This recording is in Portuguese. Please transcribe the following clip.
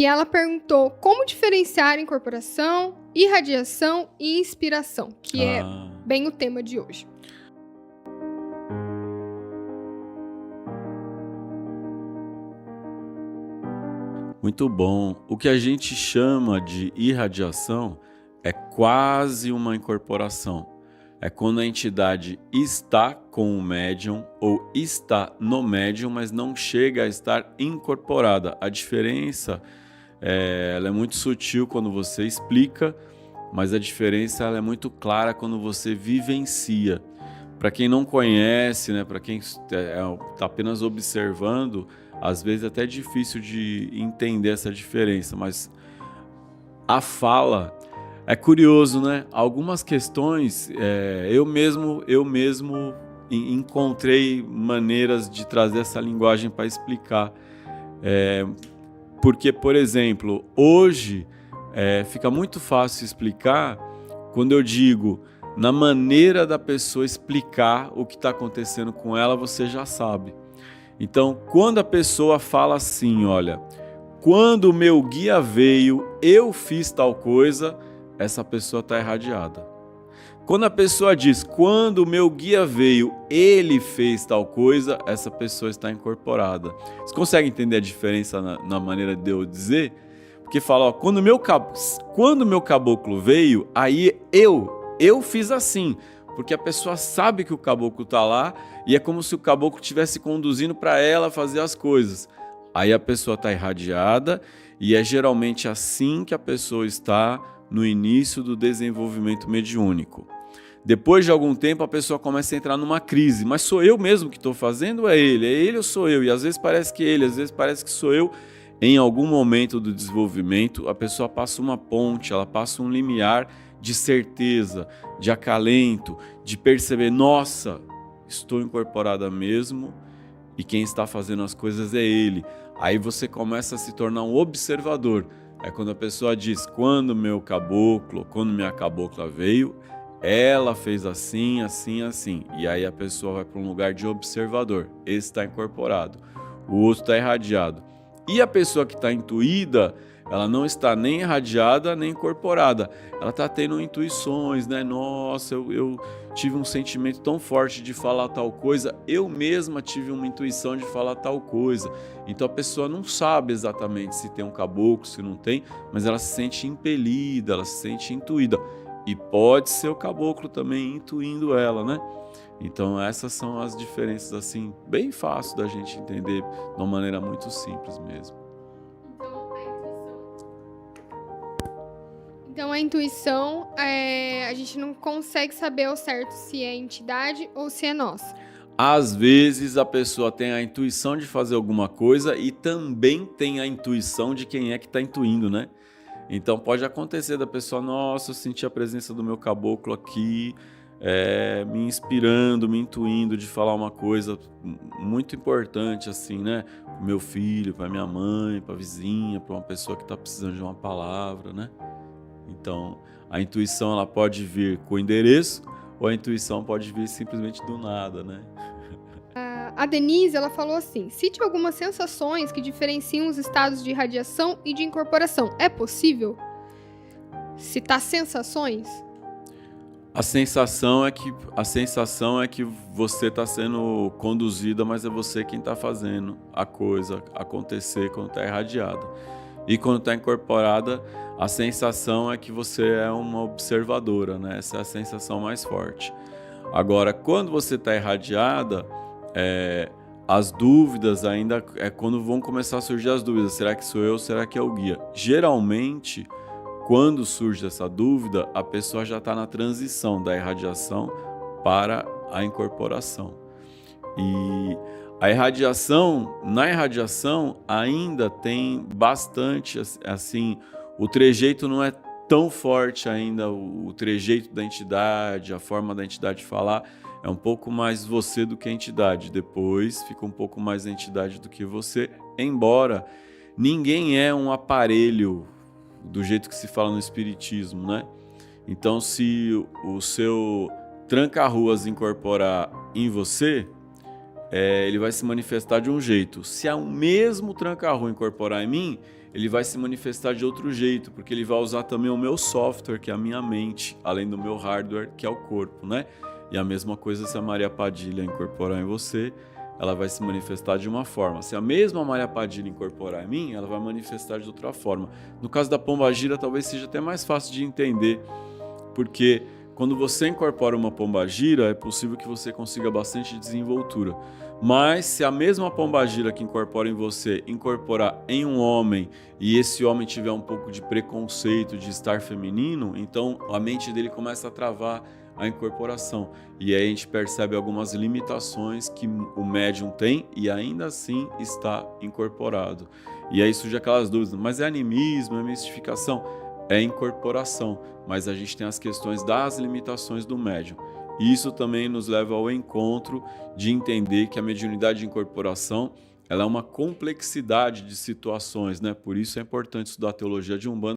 E ela perguntou como diferenciar incorporação, irradiação e inspiração, que é bem o tema de hoje. Muito bom. O que a gente chama de irradiação é quase uma incorporação. É quando a entidade está com o médium ou está no médium, mas não chega a estar incorporada. A diferença ela é muito sutil quando você explica, mas a diferença ela é muito clara quando você vivencia. Para quem não conhece, né, para quem está apenas observando, às vezes é até difícil de entender essa diferença, mas a fala é curioso, né? Algumas questões eu mesmo encontrei maneiras de trazer essa linguagem para explicar. Porque, por exemplo, hoje fica muito fácil explicar quando eu digo na maneira da pessoa explicar o que está acontecendo com ela, você já sabe. Então, quando a pessoa fala assim, olha, quando o meu guia veio, eu fiz tal coisa, essa pessoa está irradiada. Quando a pessoa diz, quando o meu guia veio, ele fez tal coisa, essa pessoa está incorporada. Você consegue entender a diferença na maneira de eu dizer? Porque fala, ó, quando o meu caboclo veio, aí eu fiz assim. Porque a pessoa sabe que o caboclo está lá e é como se o caboclo estivesse conduzindo para ela fazer as coisas. Aí a pessoa está irradiada e é geralmente assim que a pessoa está no início do desenvolvimento mediúnico. Depois de algum tempo a pessoa começa a entrar numa crise. Mas sou eu mesmo que estou fazendo ou é ele? É ele ou sou eu? E às vezes parece que é ele, às vezes parece que sou eu. Em algum momento do desenvolvimento, a pessoa passa uma ponte, ela passa um limiar de certeza, de acalento, de perceber, nossa, estou incorporada mesmo e quem está fazendo as coisas é ele. Aí você começa a se tornar um observador. É quando a pessoa diz, quando meu caboclo, quando minha cabocla veio, ela fez assim, assim, assim. E aí a pessoa vai para um lugar de observador. Esse está incorporado, o outro está irradiado. E a pessoa que está intuída, ela não está nem irradiada, nem incorporada. Ela está tendo intuições, né? Nossa, eu tive um sentimento tão forte de falar tal coisa, eu mesma tive uma intuição de falar tal coisa. Então a pessoa não sabe exatamente se tem um caboclo, se não tem, mas ela se sente impelida, ela se sente intuída. E pode ser o caboclo também intuindo ela, né? Então essas são as diferenças, assim, bem fácil da gente entender de uma maneira muito simples mesmo. Então a intuição, a gente não consegue saber ao certo se é entidade ou se é nossa. Às vezes a pessoa tem a intuição de fazer alguma coisa e também tem a intuição de quem é que está intuindo, né? Então pode acontecer da pessoa, nossa, eu senti a presença do meu caboclo aqui, me inspirando, me intuindo de falar uma coisa muito importante, assim, né? Para o meu filho, para minha mãe, para a vizinha, para uma pessoa que está precisando de uma palavra, né? Então, a intuição ela pode vir com endereço ou a intuição pode vir simplesmente do nada, né? A Denise, ela falou assim, cite algumas sensações que diferenciam os estados de irradiação e de incorporação. É possível citar sensações? A sensação é que você está sendo conduzida, mas é você quem está fazendo a coisa acontecer quando está irradiada. E quando está incorporada, a sensação é que você é uma observadora, né? Essa é a sensação mais forte. Agora, quando você está irradiada, as dúvidas ainda é quando vão começar a surgir as dúvidas. Será que sou eu? Será que é o guia? Geralmente, quando surge essa dúvida, a pessoa já está na transição da irradiação para a incorporação. E na irradiação ainda tem bastante, assim, o trejeito não é tão forte ainda, o trejeito da entidade, a forma da entidade falar, é um pouco mais você do que a entidade. Depois fica um pouco mais a entidade do que você, embora ninguém é um aparelho do jeito que se fala no espiritismo, né? Então, se o seu tranca-ruas incorporar em você, ele vai se manifestar de um jeito. Se o mesmo tranca-rua incorporar em mim, ele vai se manifestar de outro jeito, porque ele vai usar também o meu software, que é a minha mente, além do meu hardware, que é o corpo, né? E a mesma coisa se a Maria Padilha incorporar em você, ela vai se manifestar de uma forma. Se a mesma Maria Padilha incorporar em mim, ela vai manifestar de outra forma. No caso da pombagira, talvez seja até mais fácil de entender, porque quando você incorpora uma pombagira, é possível que você consiga bastante desenvoltura. Mas se a mesma pombagira que incorpora em você incorporar em um homem e esse homem tiver um pouco de preconceito de estar feminino, então a mente dele começa a travar a incorporação. E aí a gente percebe algumas limitações que o médium tem e ainda assim está incorporado. E aí surge aquelas dúvidas, mas é animismo, é mistificação? É incorporação, mas a gente tem as questões das limitações do médium. Isso também nos leva ao encontro de entender que a mediunidade de incorporação ela é uma complexidade de situações, né? Por isso é importante estudar a teologia de Umbanda.